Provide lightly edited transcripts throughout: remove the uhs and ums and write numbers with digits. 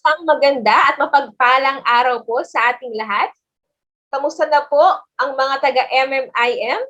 Isang maganda at mapagpalang araw po sa ating lahat. Kamusta na po ang mga taga-MMIM?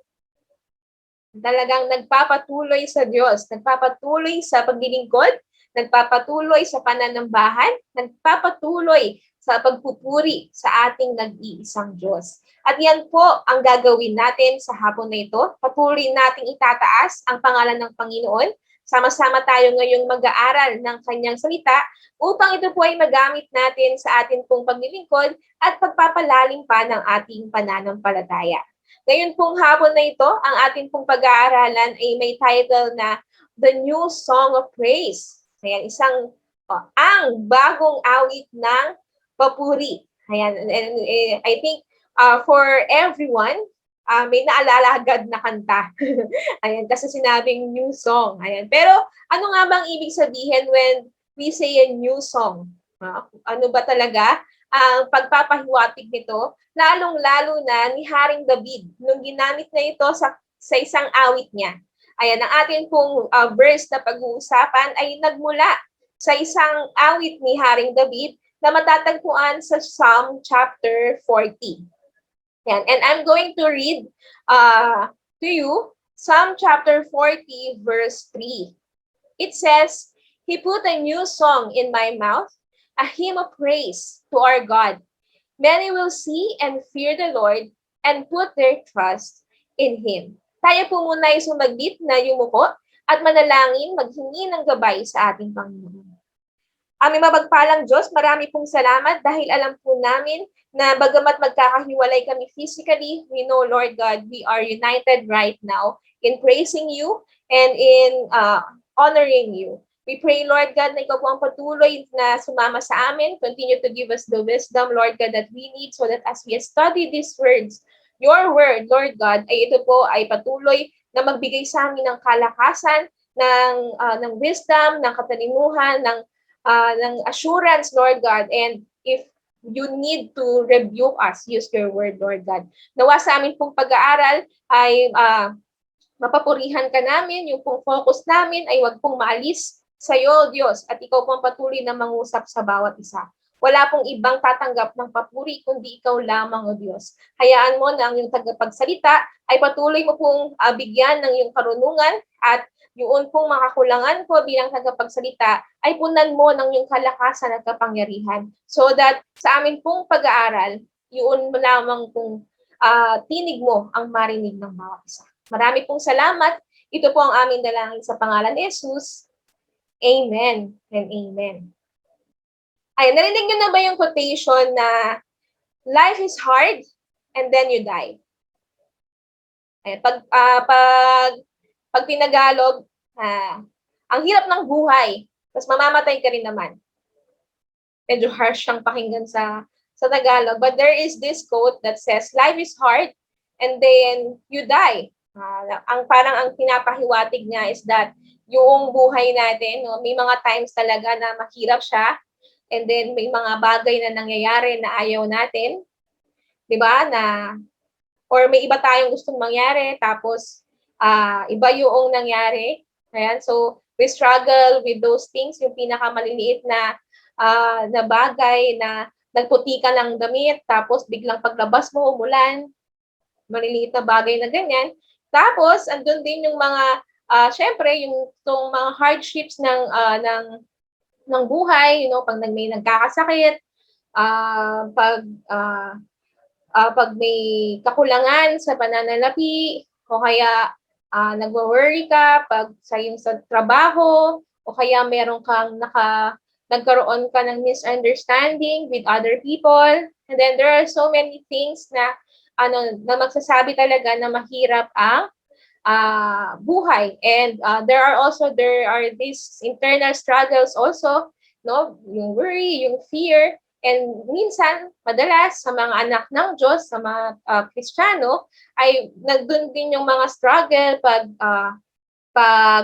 Talagang nagpapatuloy sa Diyos, nagpapatuloy sa paglilingkod, nagpapatuloy sa pananambahan, nagpapatuloy sa pagpupuri sa ating nag-iisang Diyos. At yan po ang gagawin natin sa hapon na ito. Patuloy nating itataas ang pangalan ng Panginoon. Sama-sama tayo ngayong mag-aaral ng kanyang salita upang ito po ay magamit natin sa atin pong paglilingkod at pagpapalalim pa ng ating pananampalataya. Ngayon pong hapon na ito, ang ating pong pag-aaralan ay may title na The New Song of Praise. Ayan, ang bagong awit ng papuri. Ayan, and I think for everyone, may naalala agad na kanta. Ayan, kasi sinabing new song. Ayan. Pero ano nga bang ibig sabihin when we say a new song? Ano ba talaga ang pagpapahiwatig nito? Lalong-lalo na ni Haring David nung ginamit na ito sa isang awit niya. Ayan, ang atin pong verse na pag-uusapan ay nagmula sa isang awit ni Haring David na matatagpuan sa Psalm chapter 40. Yan. And I'm going to read to you Psalm chapter 40, verse 3. It says, He put a new song in my mouth, a hymn of praise to our God. Many will see and fear the Lord and put their trust in Him. Tayo po muna ay sumaglit na yumuko at manalangin maghingi ng gabay sa ating Panginoon. Aming mapagpalang Diyos, marami pong salamat dahil alam po namin na bagamat magkakahiwalay kami physically, we know, Lord God, we are united right now in praising you and in honoring you. We pray, Lord God, na ikaw po ang patuloy na sumama sa amin. Continue to give us the wisdom, Lord God, that we need so that as we study these words, your word, Lord God, ay ito po ay patuloy na magbigay sa amin ng kalakasan, ng wisdom, ng katalinuhan, ng assurance, Lord God. And if you need to rebuke us, use your word, Lord God. Nawa sa amin pong pag-aaral ay mapapurihan ka namin, yung pong focus namin ay wag pong maalis sa iyo, Diyos, at ikaw pong patuloy na mangusap sa bawat isa. Wala pong ibang tatanggap ng papuri kundi ikaw lamang, O Diyos. Hayaan mo na ang iyong tagapagsalita ay patuloy mo pong bigyan ng iyong karunungan at yung pong makakulangan ko bilang tagapagsalita ay punan mo ng iyong kalakasan at kapangyarihan so that sa amin pong pag-aaral, yun lamang pong tinig mo ang marinig ng bawat isa. Marami pong salamat. Ito po ang aming dalangin sa pangalan ni Jesus. Amen and amen. Ay, narinig niyo na ba yung quotation na life is hard and then you die? Ay, pag pinagalog, ang hirap ng buhay, tapos mamamatay ka rin naman. Medyo harsh siyang pakinggan sa Tagalog. But there is this quote that says, life is hard and then you die. Parang ang pinapahiwatig niya is that yung buhay natin, no, may mga times talaga na mahirap siya and then may mga bagay na nangyayari na ayaw natin. 'Di ba? Or may iba tayong gustong mangyari tapos iba yung nangyari. Ayan, so we struggle with those things, yung pinakamaliliit na bagay na nagputi ka ng damit tapos biglang paglabas mo umulan. Maliliit na bagay na ganyan. Tapos andun din yung mga syempre yung tong mga hardships ng buhay, you know, pag may nagkakasakit, pag may kakulangan sa pananalapi, o kaya nagwo-worry ka pag sa trabaho, o kaya meron kang nagkaroon ka ng misunderstanding with other people. And then there are so many things na magsasabi talaga na mahirap ang buhay. And there are these internal struggles also, no? Yung worry, yung fear, and minsan, madalas sa mga anak ng Diyos, sa mga Kristiyano, ay nagdun din yung mga struggle pag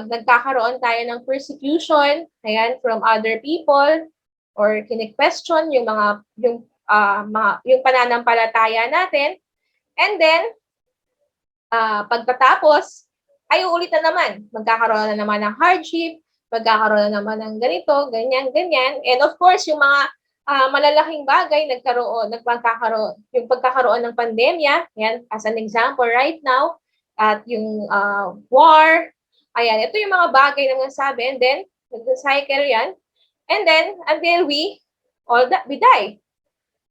nagkakaroon tayo ng persecution, ayan, from other people, or kine-question yung yung pananampalataya natin. And then, pagkatapos, ay uulit na naman. Magkakaroon na naman ng hardship, magkakaroon na naman ng ganito, ganyan, ganyan. And of course, yung mga malalaking bagay magkakaroon, yung pagkakaroon ng pandemya, yan, as an example right now, at yung war, ayan, ito yung mga bagay na masasabi, and then, nag-cycle yan, and then, until we die.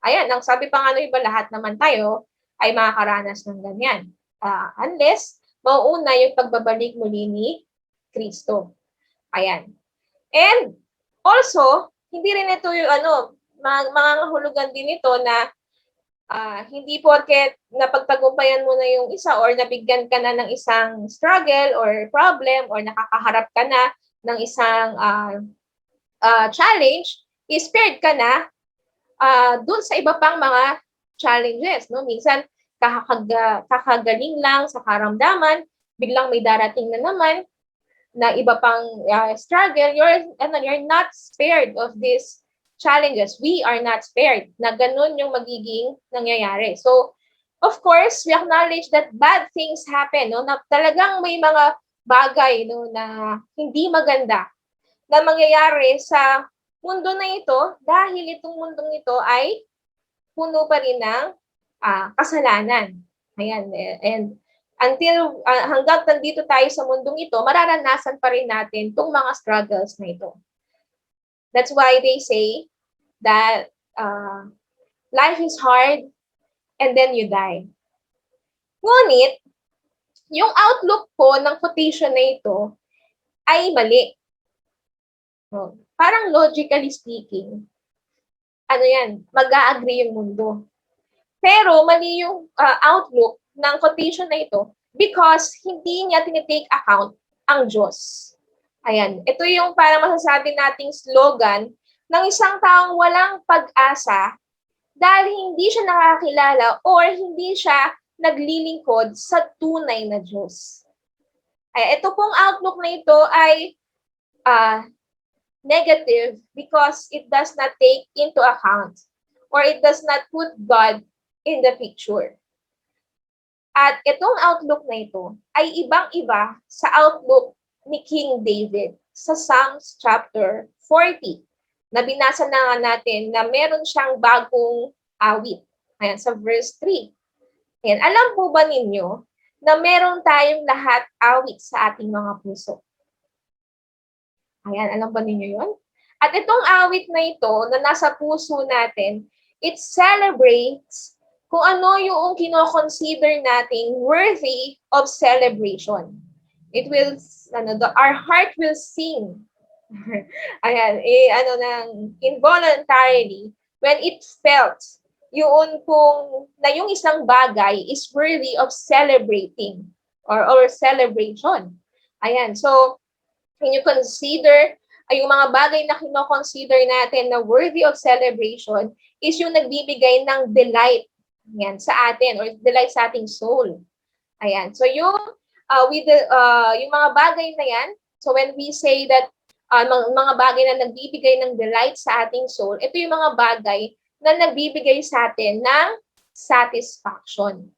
Ayan, ang sabi pa nga ng iba, lahat naman tayo ay makakaranas ng ganyan. Unless, mauuna yung pagbabalik muli ni Kristo. Ayan. And also, hindi rin ito yung mga hulugan din ito na hindi porket napagtagumpayan mo na yung isa or nabigyan ka na ng isang struggle or problem or nakakaharap ka na ng isang challenge, spared ka na dun sa iba pang mga challenges. No? Minsan, kakagaling lang sa karamdaman, biglang may darating na naman na iba pang struggle, you're not spared of these challenges. We are not spared na ganun yung magiging nangyayari. So, of course, we acknowledge that bad things happen, no? Na talagang may mga bagay, no, na hindi maganda na mangyayari sa mundo na ito dahil itong mundong ito ay puno pa rin ng kasalanan. Ayan, and until hanggang nandito tayo sa mundong ito, mararanasan pa rin natin itong mga struggles na ito. That's why they say that life is hard and then you die. Ngunit, yung outlook ko ng quotation na ito ay mali. Parang logically speaking, mag-a-agree yung mundo. Pero mali yung outlook ng quotation na ito because hindi niya tinitake account ang Diyos. Ayan, ito yung para masasabi nating slogan ng isang taong walang pag-asa dahil hindi siya nakakilala or hindi siya naglilingkod sa tunay na Diyos. Ay, ito pong outlook na ito ay negative because it does not take into account or it does not put God in the picture. At itong outlook na ito ay ibang-iba sa outlook ni King David sa Psalms chapter 40 na binasa na nga natin na meron siyang bagong awit. Ayan, sa verse 3. Ayan, alam po ba ninyo na meron tayong lahat awit sa ating mga puso? Ayan, alam ba ninyo yun? At itong awit na ito na nasa puso natin, it celebrates kung ano yung kino-consider nating worthy of celebration. It will, our heart will sing. Ayan, involuntarily, when it felt yung yung isang bagay is worthy of celebrating or celebration. Ayan, so, when you consider yung mga bagay na kino-consider natin na worthy of celebration is yung nagbibigay ng delight yan sa atin or delight sa ating soul. Ayan. So yung yung mga bagay na yan, so when we say that mga bagay na nagbibigay ng delight sa ating soul, ito yung mga bagay na nagbibigay sa atin ng satisfaction.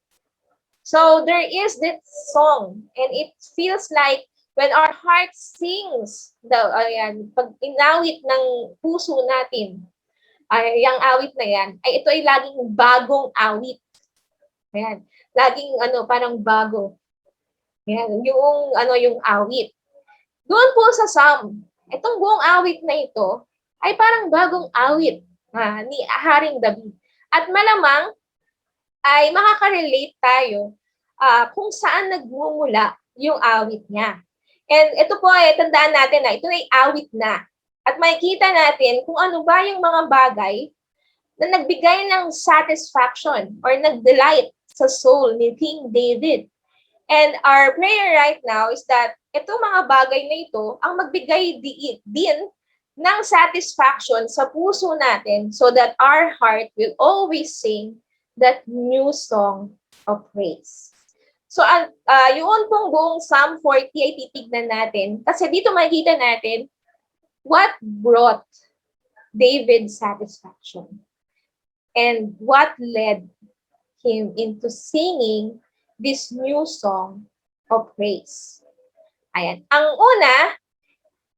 So there is this song and it feels like when our heart sings, pag inawit ng puso natin, yung awit na yan, ay ito ay laging bagong awit. Ayan, laging parang bago. Ayan, yung awit. Doon po sa Psalm, itong buong awit na ito ay parang bagong awit ni Haring David. At malamang ay makaka-relate tayo kung saan nagmumula yung awit niya. And ito po ay tandaan natin na ito ay awit na. At makikita natin kung ano ba yung mga bagay na nagbigay ng satisfaction or nag-delight sa soul ni King David. And our prayer right now is that itong mga bagay na ito ang magbigay din ng satisfaction sa puso natin so that our heart will always sing that new song of praise. So, yun pong buong Psalm 40 ay titignan natin kasi dito makikita natin what brought David satisfaction and what led him into singing this new song of praise. Ayan. Ang una,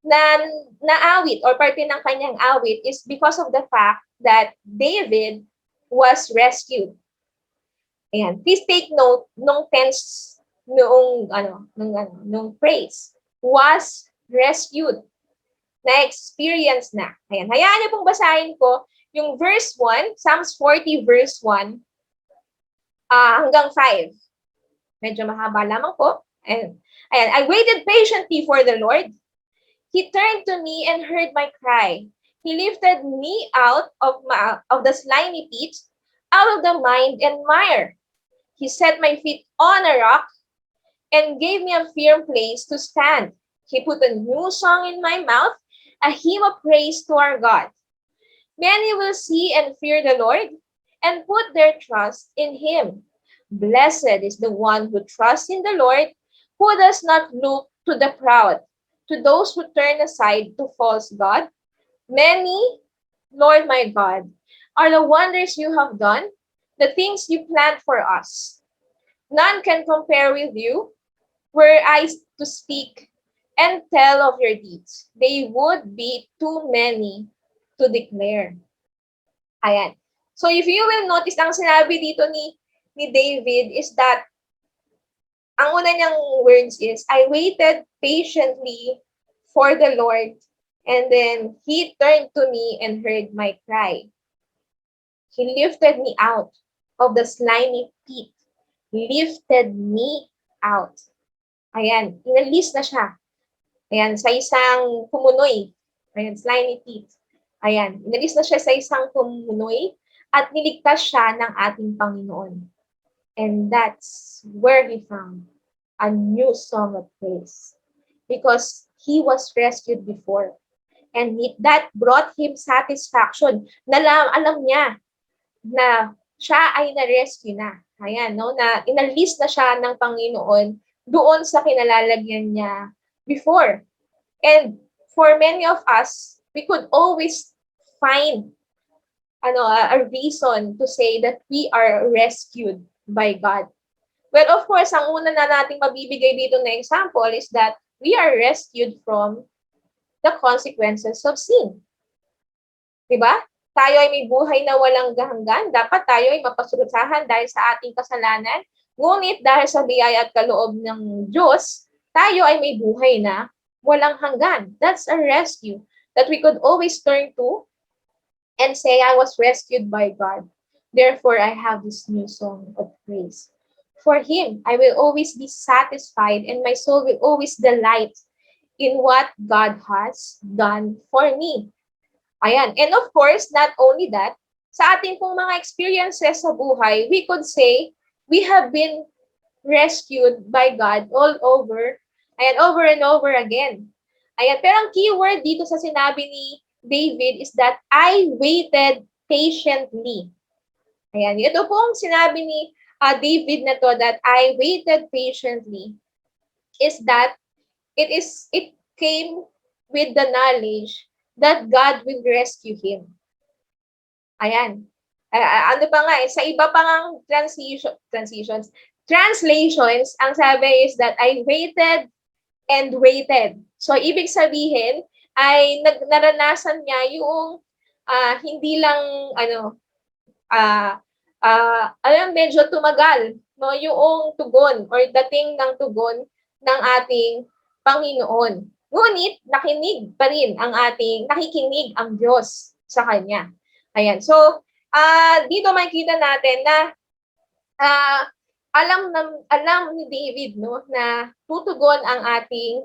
na naawit or parte ng kanyang awit is because of the fact that David was rescued. Ayan. Please take note nung tense nung phrase was rescued. Na-experience na. Ayan. Hayaan niyo pong basahin ko yung verse 1, Psalms 40 verse 1 hanggang 5. Medyo mahaba lamang po. And, ayan. I waited patiently for the Lord. He turned to me and heard my cry. He lifted me out of the slimy pit, out of the mire and mire. He set my feet on a rock and gave me a firm place to stand. He put a new song in my mouth, a hymn of praise to our God. Many will see and fear the Lord and put their trust in him. Blessed is the one who trusts in the Lord, who does not look to the proud, to those who turn aside to false God. Many, Lord my God, are the wonders you have done, the things you planned for us. None can compare with you. Were I to speak and tell of your deeds, they would be too many to declare. Ayan. So if you will notice, ang sinabi dito ni David is that ang una niyang words is, I waited patiently for the Lord, and then he turned to me and heard my cry. He lifted me out of the slimy pit. Lifted me out. Ayan, inalis na siya. Ayan, sa isang pumunoy. Ayan, slimy pit. Ayan, inalis na siya sa isang pumunoy at niligtas siya ng ating Panginoon. And that's where he found a new song of praise. Because he was rescued before. And that brought him satisfaction. Alam niya na siya ay na-rescue na. Ayan, no? Na inalis na siya ng Panginoon doon sa kinalalagyan niya before. And for many of us, we could always find a reason to say that we are rescued by God. Well, of course, ang una na nating mabibigay dito na example is that we are rescued from the consequences of sin. Diba? Tayo ay may buhay na walang hanggan. Dapat tayo ay mapasulusahan dahil sa ating kasalanan. Ngunit dahil sa biyaya at kaloob ng Diyos, tayo ay may buhay na walang hanggan. That's a rescue that we could always turn to and say, I was rescued by God. Therefore, I have this new song of praise. For him, I will always be satisfied and my soul will always delight in what God has done for me. Ayan. And of course, not only that, sa ating pong mga experiences sa buhay, we could say, we have been rescued by God all over, and over again. Ayan. Pero ang keyword dito sa sinabi ni David is that I waited patiently. Ayan. Ito pong sinabi ni David na to, that I waited patiently, is that it came with the knowledge that God will rescue him. Ayan. Ano pa nga sa iba pa ngang translations, ang sabi is that I waited and waited. So, ibig sabihin, ay naranasan niya yung hindi lang, medyo tumagal, no, yung tugon or dating ng tugon ng ating Panginoon. Ngunit nakikinig ang Diyos sa kanya. Ayan. So, dito makikita natin na alam ni David, no, na tutugon ang ating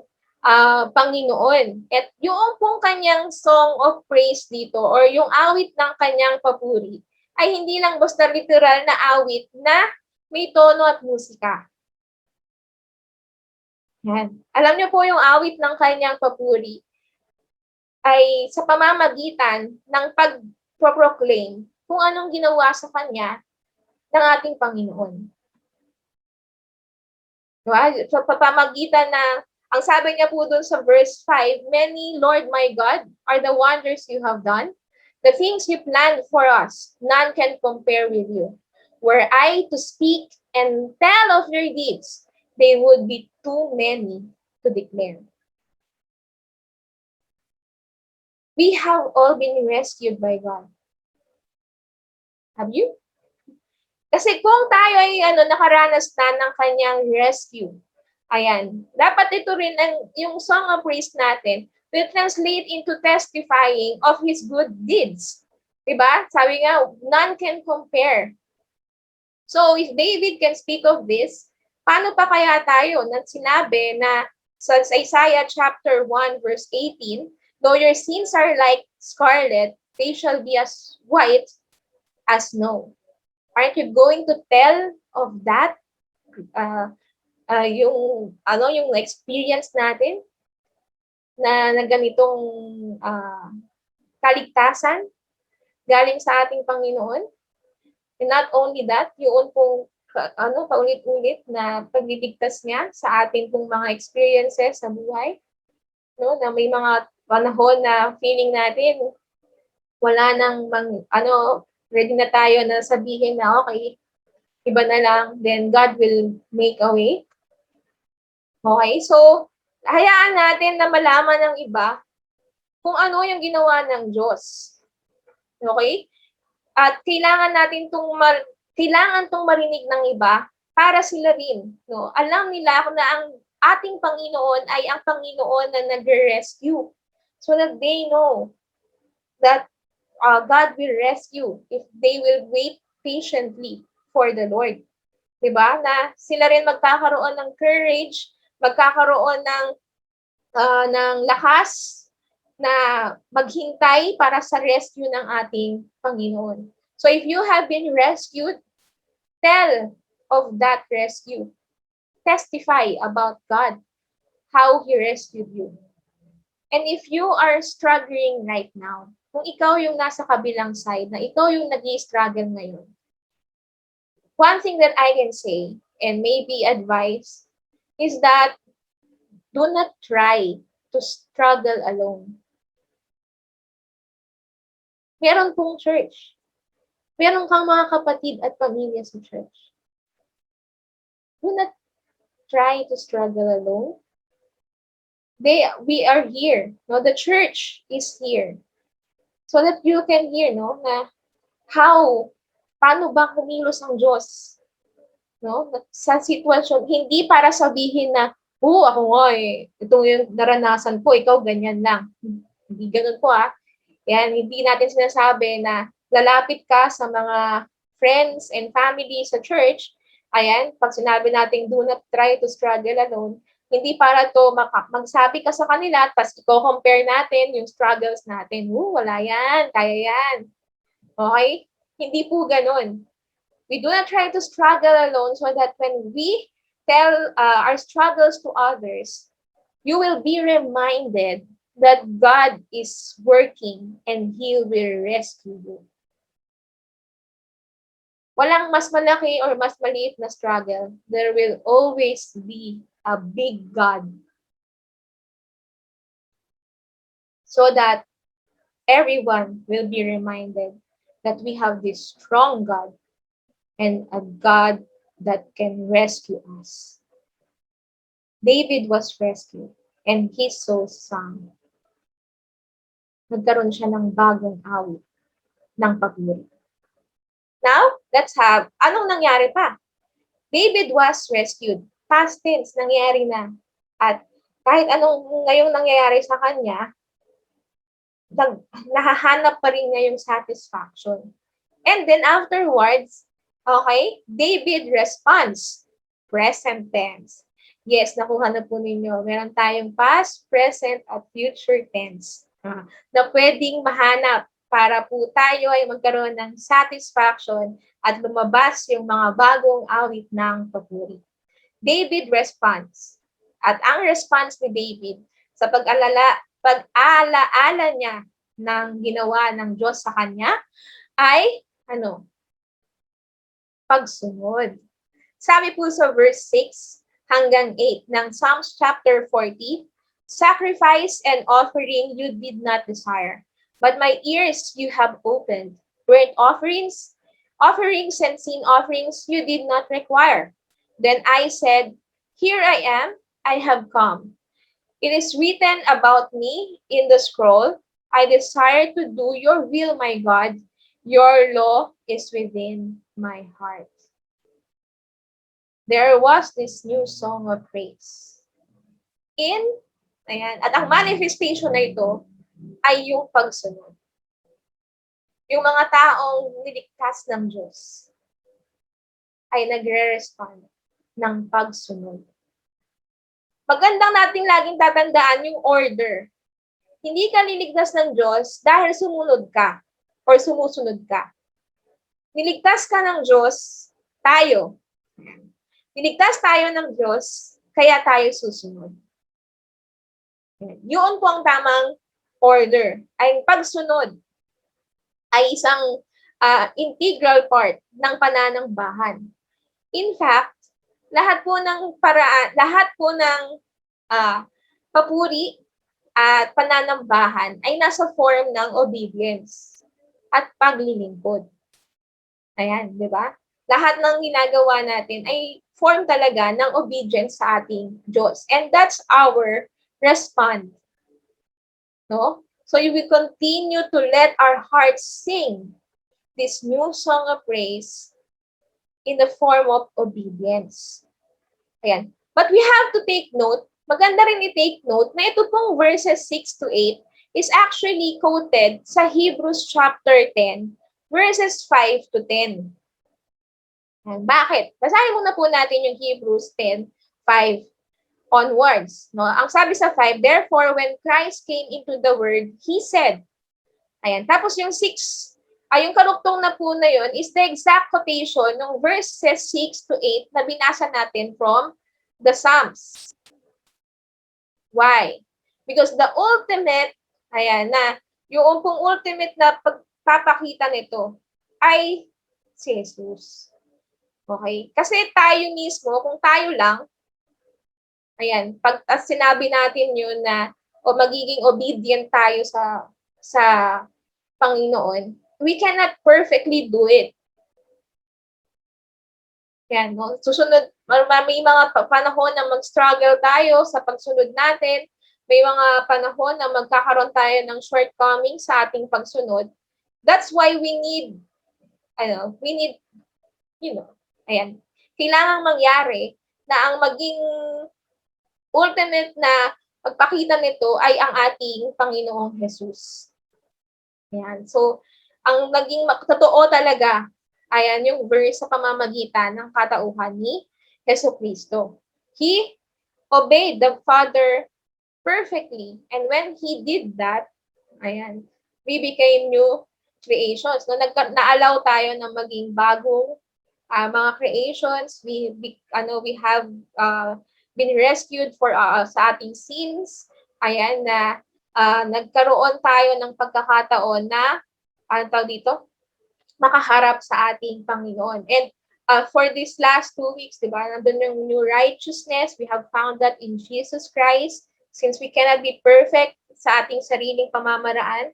Panginoon. At yung pong kanyang song of praise dito or yung awit ng kanyang papuri ay hindi lang basta literal na awit na may tono at musika. Yan. Alam niyo po yung awit ng kanyang papuri ay sa pamamagitan ng pag-proclaim kung anong ginawa sa kanya ng ating Panginoon. Diba? So, pamamagitan na, ang sabi niya po dun sa verse 5, many, Lord my God, are the wonders you have done. The things you planned for us, none can compare with you. Were I to speak and tell of your deeds, they would be too many to declare. We have all been rescued by God. Have you? Kasi kung tayo ay nakaranas na ng kanyang rescue, ayan, dapat ito rin yung song of praise natin will translate into testifying of His good deeds. Diba? Sabi nga, none can compare. So, if David can speak of this, paano pa kaya tayo na sinabi na sa Isaiah chapter 1 verse 18, though your sins are like scarlet, they shall be as white as snow. Aren't you going to tell of that? Yung experience natin na ganitong kaligtasan galing sa ating Panginoon. And not only that, yun pong paulit-ulit na pagliligtas niya sa ating pong mga experiences sa buhay. No, na may mga panahon na feeling natin wala nang ready na tayo na sabihin na okay, iba na lang, then God will make a way. Okay, so hayaan natin na malaman ng iba kung ano yung ginawa ng Diyos. Okay? At kailangan tong marinig ng iba para sila rin. No? Alam nila na ang ating Panginoon ay ang Panginoon na nag-rescue. So that they know that God will rescue if they will wait patiently for the Lord. Diba? Na sila rin magkakaroon ng courage, magkakaroon ng lakas na maghintay para sa rescue ng ating Panginoon. So if you have been rescued, tell of that rescue. Testify about God, how He rescued you. And if you are struggling right now, kung ikaw yung nasa kabilang side, na ikaw yung nag-i-struggle ngayon, one thing that I can say, and maybe advice, is that do not try to struggle alone. Meron pong church. Meron kang mga kapatid at pamilya sa church. Do not try to struggle alone. We are here. No, the church is here. So that you can hear, no, na paano ba kumilos ang Diyos? No? Sa sitwasyon, hindi para sabihin na, ako nga ito yung naranasan ko, ikaw ganyan lang. Hindi ganun po Yan, hindi natin sinasabi na lalapit ka sa mga friends and family sa church. Ayan, pag sinabi natin do not try to struggle alone, hindi para to magsabi ka sa kanila tapos i-compare natin yung struggles natin. Wala yan, kaya yan. Okay? Hindi po ganun. We do not try to struggle alone so that when we tell our struggles to others, you will be reminded that God is working and He will rescue you. Walang mas malaki or mas maliit na struggle. There will always be a big God. So that everyone will be reminded that we have this strong God and a God that can rescue us. David was rescued and his soul sang. Nagkaroon siya ng bagong awit ng papuri. Now, let's have, anong nangyari pa? David was rescued. Past tense, nangyari na. At kahit anong ngayong nangyayari sa kanya, nahahanap pa rin niya yung satisfaction. And then afterwards, okay, David responds. Present tense. Yes, nakuha na po ninyo. Meron tayong past, present, at future tense na pwedeng mahanap para po tayo ay magkaroon ng satisfaction at lumabas yung mga bagong awit ng papuri. David responds. At ang response ni David sa pag-alaala niya ng ginawa ng Diyos sa kanya ay pagsunod. Sabi po sa verse 6 hanggang 8 ng Psalms chapter 40, sacrifice and offering you did not desire, but my ears you have opened. Burnt offerings and sin offerings you did not require. Then I said, here I am, I have come. It is written about me in the scroll, I desire to do your will, my God. Your law is within my heart. There was this new song of praise. At ang manifestation na ito ay yung pagsunod. Yung mga taong niligtas ng Diyos ay nagre-respond ng pagsunod. Magandang nating laging tatandaan yung order. Hindi ka liligtas ng Diyos dahil sumunod ka or sumusunod ka. Niligtas ka ng Diyos, tayo. Niligtas tayo ng Diyos, kaya tayo susunod. Yun po ang tamang order. Ay pagsunod ay isang integral part ng pananambahan. In fact, lahat po ng papuri at pananambahan ay nasa form ng obedience at paglilingkod. Ayan, di ba? Lahat ng ginagawa natin ay form talaga ng obedience sa ating Diyos. And that's our response. No? So we will continue to let our hearts sing this new song of praise in the form of obedience. Ayan. But we have to take note, maganda rin i-take note na ito pong verses 6 to 8 is actually quoted sa Hebrews chapter 10, verses 5 to 10. Bakit? Basahin muna po natin yung Hebrews 10, 5 onwards. No? Ang sabi sa 5, therefore, when Christ came into the world, He said, ayan. Tapos yung 6, yung karugtong na po na yun is the exact quotation ng verses 6 to 8 na binasa natin from the Psalms. Why? Because the ultimate, yung pong ultimate na pagpapakita nito ay si Jesus. Okay? Kasi tayo mismo, kung tayo lang, pag sinabi natin yun na magiging obedient tayo sa Panginoon, we cannot perfectly do it. No? Susunod, may mga panahon na mag-struggle tayo sa pagsunod natin. May mga panahon na magkakaroon tayo ng shortcomings sa ating pagsunod. That's why we need, kailangang mangyari na ang maging ultimate na pagpakita nito ay ang ating Panginoong Jesus. Ayan. So, ang naging totoo talaga, yung verse sa pamamagitan ng katauhan ni Jesucristo. He obeyed the Father perfectly. And when He did that, we became new creations. No? Na-allow tayo na maging bagong mga creations. We have been rescued sa ating sins. Na nagkaroon tayo ng pagkakataon na makaharap sa ating Panginoon. And for these last 2 weeks, diba, nandun yung new righteousness. We have found that in Jesus Christ. Since we cannot be perfect sa ating sariling pamamaraan.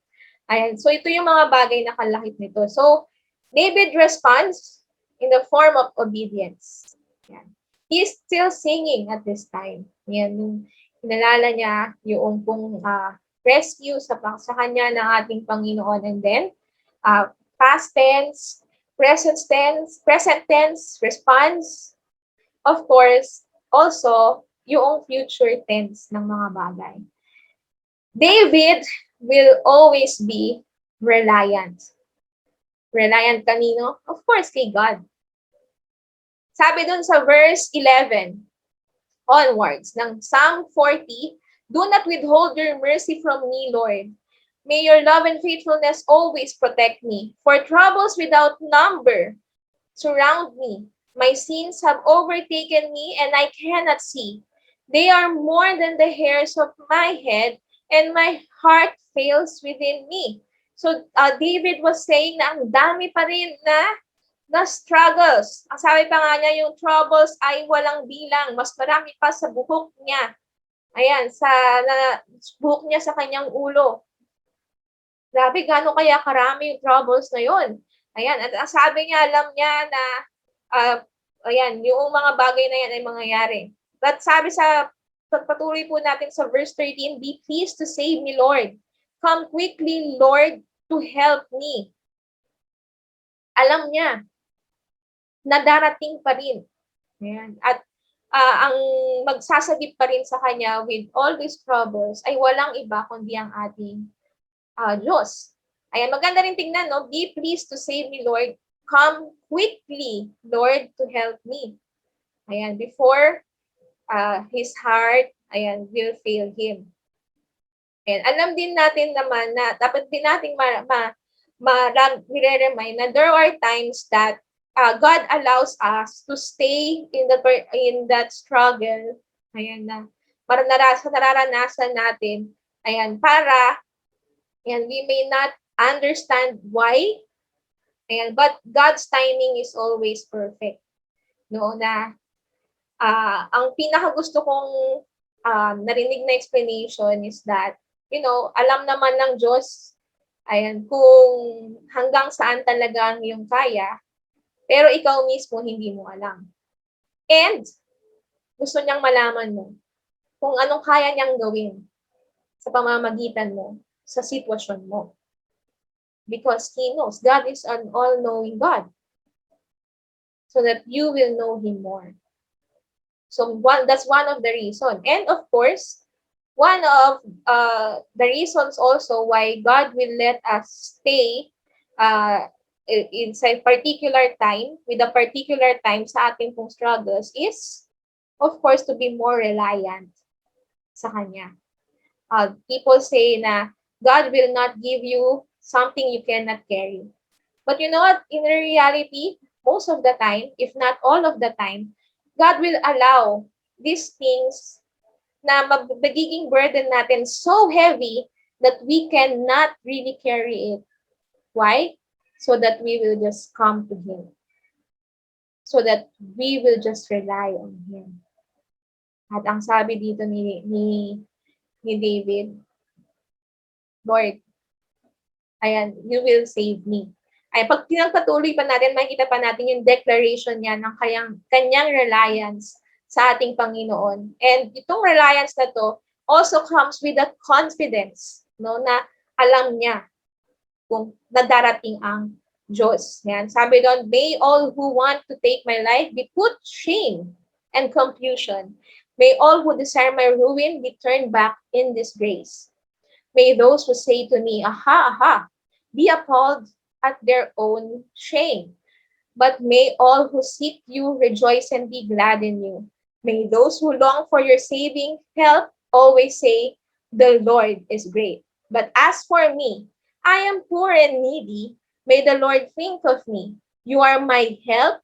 So ito yung mga bagay na kalakip nito. So, David responds in the form of obedience. He is still singing at this time. Nung inalala niya yung pong rescue sa kanya ng ating Panginoon. And then, past tense, present tense, response. Of course, also, yung future tense ng mga bagay. David will always be reliant. Reliant kanino? Of course, kay God. Sabi dun sa verse 11 onwards ng Psalm 40, do not withhold your mercy from me, Lord. May your love and faithfulness always protect me. For troubles without number surround me. My sins have overtaken me and I cannot see. They are more than the hairs of my head and my heart fails within me. So David was saying na ang dami pa rin na struggles. Ang sabi pa nga niya, yung troubles ay walang bilang. Mas marami pa sa buhok niya. Sa buhok niya sa kanyang ulo. Grabe, gano'n kaya karami yung troubles na yun. At ang sabi niya, alam niya na, yung mga bagay na yan ay mangyayari. But sabi patuloy po natin sa verse 13, be pleased to save me, Lord. Come quickly, Lord, to help me. Alam niya na darating pa rin. Ayan. At ang magsasagip pa rin sa kanya with all these troubles ay walang iba kundi ang ating Diyos. Ayan, maganda rin tingnan, no? Be pleased to save me, Lord. Come quickly, Lord, to help me. Ayan, before his heart, ayan, will fail him. And alam din natin naman na dapat din nating nire-remind na there are times that God allows us to stay in that struggle. Ayan na. Para nararanasan natin. Ayan, para and we may not understand why. Ayan, but God's timing is always perfect. No, na ang pinakagusto kong narinig na explanation is that, alam naman ng Diyos, ayan, kung hanggang saan talaga ang iyong kaya, pero ikaw mismo hindi mo alam. And, gusto niyang malaman mo kung anong kaya niyang gawin sa pamamagitan mo, sa sitwasyon mo. Because He knows. God is an all-knowing God. So that you will know Him more. So that's one of the reasons. And of course, one of the reasons also why God will let us stay in a particular time, with a particular time sa ating pong struggles is, of course, to be more reliant sa Kanya. People say na God will not give you something you cannot carry. But you know what? In reality, most of the time, if not all of the time, God will allow these things na magiging burden natin so heavy that we cannot really carry it. Why? So that we will just come to Him. So that we will just rely on Him. At ang sabi dito ni David, Lord, ayan, you will save me. Ay, pag pinagpatuloy pa natin, makikita pa natin yung declaration niya ng kanyang reliance sa ating Panginoon. And itong reliance na to also comes with that confidence, no, na alam niya kung nadarating ang Diyos. Yan. Sabi doon, may all who want to take my life be put shame and confusion. May all who desire my ruin be turned back in disgrace. May those who say to me, aha, aha, be appalled at their own shame. But may all who seek you rejoice and be glad in you. May those who long for your saving help always say, the Lord is great. But as for me, I am poor and needy. May the Lord think of me. You are my help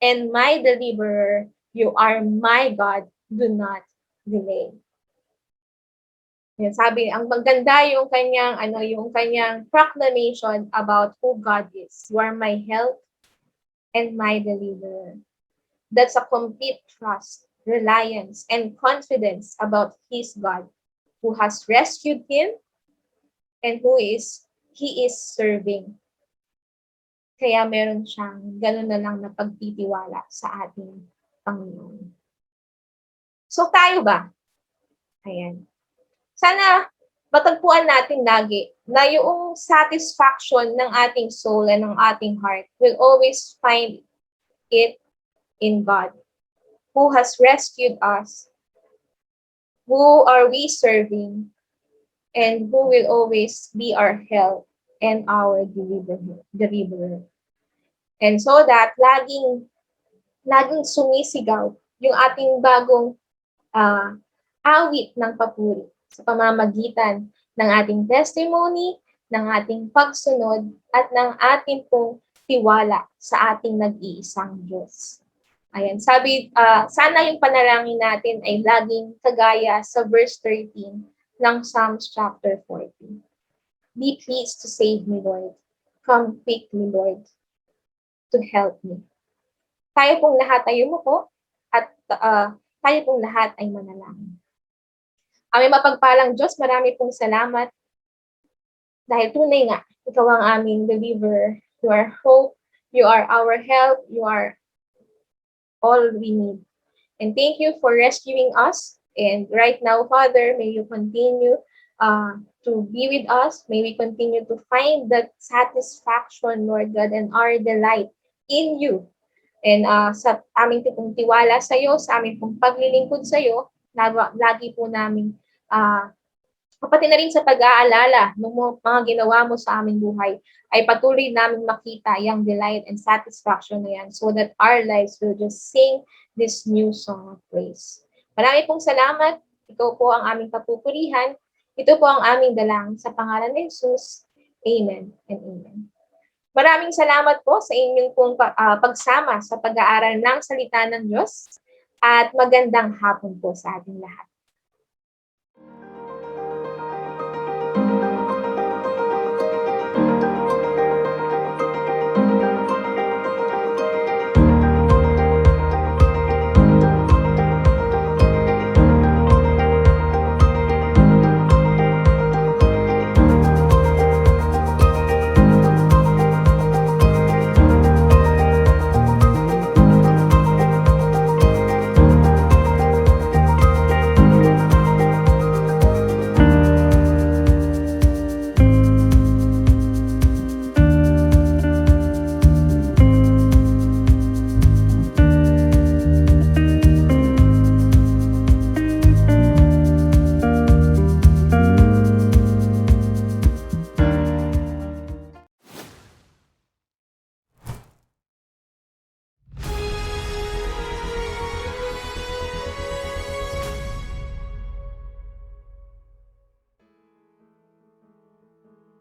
and my deliverer. You are my God. Do not delay. Yan, sabi, ang maganda yung kanyang proclamation about who God is. You are my help and my deliverer. That's a complete trust, reliance, and confidence about his God who has rescued him and he is serving. Kaya meron siyang gano'n na lang na pagtitiwala sa ating Panginoon. So tayo ba? Ayan. Sana matagpuan natin lagi na yung satisfaction ng ating soul and ng ating heart will always find it in God, who has rescued us, who are we serving, and who will always be our help and our deliverer. And so that laging sumisigaw yung ating bagong awit ng papuri sa pamamagitan ng ating testimony, ng ating pagsunod, at ng ating pong tiwala sa ating nag-iisang Diyos. Ayan, sabi, sana yung panalangin natin ay laging kagaya sa verse 13 ng Psalms chapter 40. Be pleased to save me, Lord. Come quickly, Lord, to help me. Tayo pong lahat ay umupo at tayo pong lahat ay manalangin. Aming mapagpalang Diyos, marami pong salamat dahil tunay nga, ikaw ang aming deliverer. You are hope, you are our help, you are all we need. And thank you for rescuing us. And right now, Father, may you continue to be with us. May we continue to find that satisfaction, Lord God, and our delight in you. And sa aming pong tiwala sa iyo, sa aming pong paglilingkod sa iyo, lagi po namin pati na rin sa pag-aalala ng mga ginawa mo sa aming buhay, ay patuloy namin makita yung delight and satisfaction na yan so that our lives will just sing this new song of praise. Marami pong salamat. Ito po ang aming kapupurihan. Ito po ang aming dalang sa pangalan ni Jesus. Amen and amen. Maraming salamat po sa inyong pong pagsama sa pag-aaral ng salita ng Diyos at magandang hapon po sa ating lahat.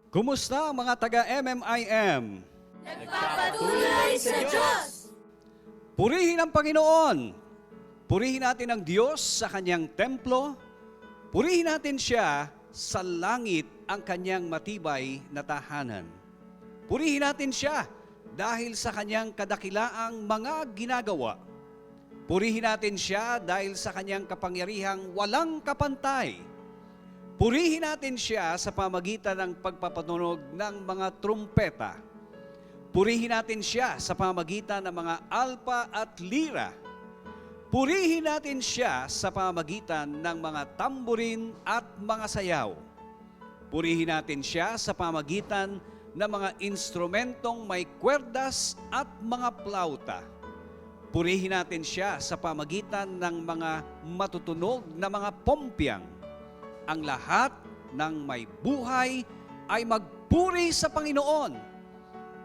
Kumusta ang mga taga-MMIM? Nagpapatuloy sa Diyos! Purihin ang Panginoon! Purihin natin ang Diyos sa Kanyang templo. Purihin natin Siya sa langit ang Kanyang matibay na tahanan. Purihin natin Siya dahil sa Kanyang kadakilaang mga ginagawa. Purihin natin Siya dahil sa Kanyang kapangyarihang walang kapantay. Purihin natin Siya sa pamagitan ng pagpapatunog ng mga trumpeta. Purihin natin Siya sa pamagitan ng mga alpa at lira. Purihin natin Siya sa pamagitan ng mga tamburin at mga sayaw. Purihin natin Siya sa pamagitan ng mga instrumentong may kwerdas at mga plauta. Purihin natin Siya sa pamagitan ng mga matutunog na mga pompyang. Ang lahat ng may buhay ay magpuri sa Panginoon.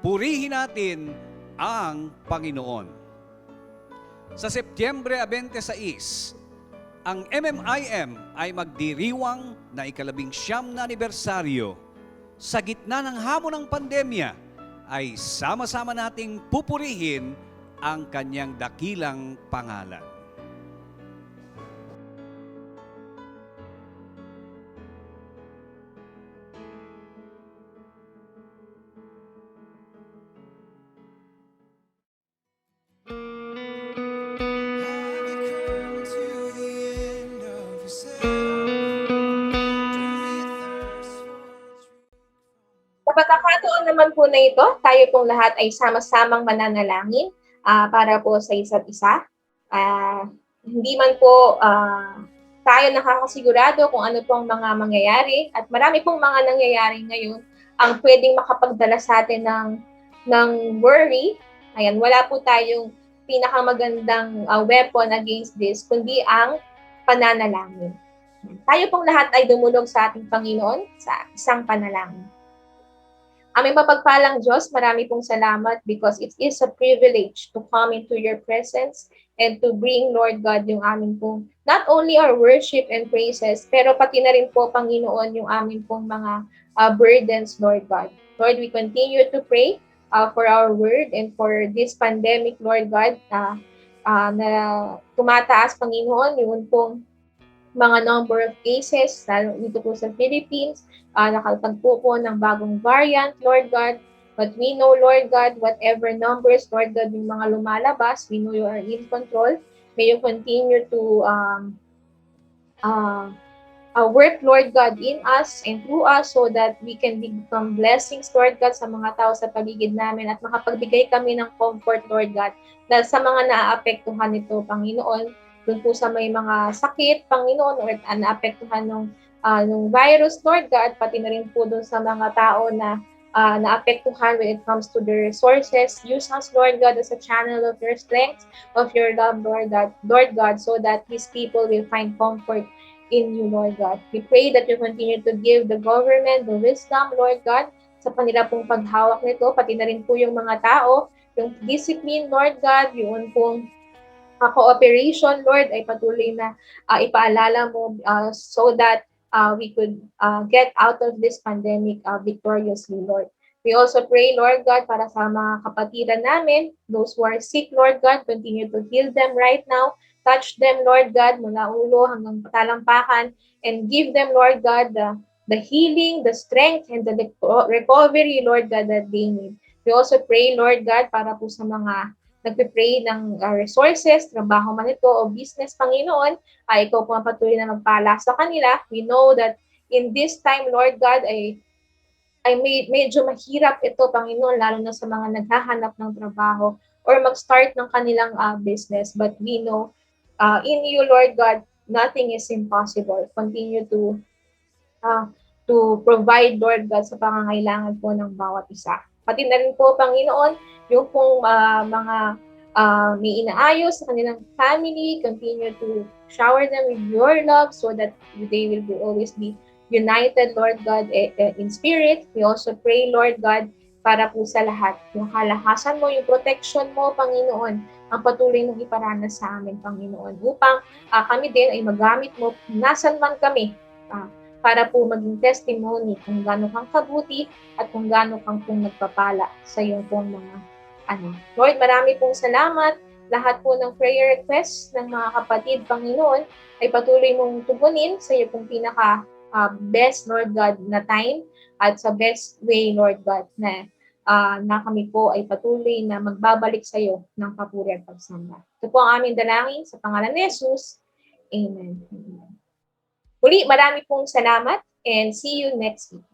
Purihin natin ang Panginoon. Sa Setyembre 26, ang MMIM ay magdiriwang na ika-19 na anibersaryo. Sa gitna ng hamon ng pandemya, ay sama-sama nating pupurihin ang kanyang dakilang pangalan. Sa pagkakataon naman po na ito, tayo pong lahat ay sama-samang mananalangin para po sa isa't isa. Hindi man po tayo nakakasigurado kung ano pong mga mangyayari at marami pong mga nangyayari ngayon ang pwedeng makapagdala sa atin ng worry. Ayan, wala po tayong pinakamagandang weapon against this, kundi ang pananalangin. Tayo pong lahat ay dumulog sa ating Panginoon sa isang panalangin. Aming mapagpalang Diyos, marami pong salamat because it is a privilege to come into your presence and to bring, Lord God, yung amin pong, not only our worship and praises, pero pati na rin po, Panginoon, yung amin pong mga burdens, Lord God. Lord, we continue to pray for our word and for this pandemic, Lord God, na tumataas, Panginoon, yung pong mga number of cases, lalo dito po sa Philippines, nakalagpo po ng bagong variant, Lord God. But we know, Lord God, whatever numbers, Lord God, yung mga lumalabas, we know you are in control. May you continue to work, Lord God, in us and through us so that we can become blessings, Lord God, sa mga tao sa paligid namin at makapagbigay kami ng comfort, Lord God, dahil sa mga naaapektuhan nito, Panginoon, dun po sa may mga sakit, Panginoon, or naapektuhan ng nung virus, Lord God, pati na rin po dun sa mga tao na naapektuhan when it comes to their resources. Use us, Lord God, as a channel of your strength, of your love, Lord God, so that these people will find comfort in you, Lord God. We pray that you continue to give the government the wisdom, Lord God, sa kanila pong paghawak nito, pati na rin po yung mga tao, yung discipline, Lord God, yung pong cooperation, Lord, ay patuloy na ipaalala mo so that we could get out of this pandemic victoriously, Lord. We also pray, Lord God, para sa mga kapatiran namin, those who are sick, Lord God, continue to heal them right now. Touch them, Lord God, mula ulo hanggang talampakan, and give them, Lord God, the healing, the strength, and the recovery, Lord God, that they need. We also pray, Lord God, para po sa mga nagpe-pray ng resources, trabaho man ito o business, Panginoon, ay ikaw po ang patuloy na magpala sa kanila. We know that in this time, Lord God, ay medyo mahirap ito, Panginoon, lalo na sa mga naghahanap ng trabaho or mag-start ng kanilang business. But we know in you, Lord God, nothing is impossible. Continue to provide, Lord God, sa pangangailangan po ng bawat isa. Pati na rin po, Panginoon, yung pong mga may inaayos sa kanilang family, continue to shower them with your love so that they will always be united, Lord God, in spirit. We also pray, Lord God, para po sa lahat. Yung kalakasan mo, yung protection mo, Panginoon, ang patuloy mong iparanas sa amin, Panginoon, upang kami din ay magamit mo, nasan man kami, para po maging testimony kung gaano kang kabuti at kung gaano kang pong nagpapala sa iyong pong mga Lord, marami pong salamat. Lahat po ng prayer requests ng mga kapatid, Panginoon, ay patuloy mong tugunin sa iyo pong pinaka best, Lord God, na time at sa best way, Lord God, na kami po ay patuloy na magbabalik sa iyo ng papuri at pagsamba. Ito po ang aming dalangin sa pangalan ni Jesus. Amen. Muli, marami pong salamat and see you next week.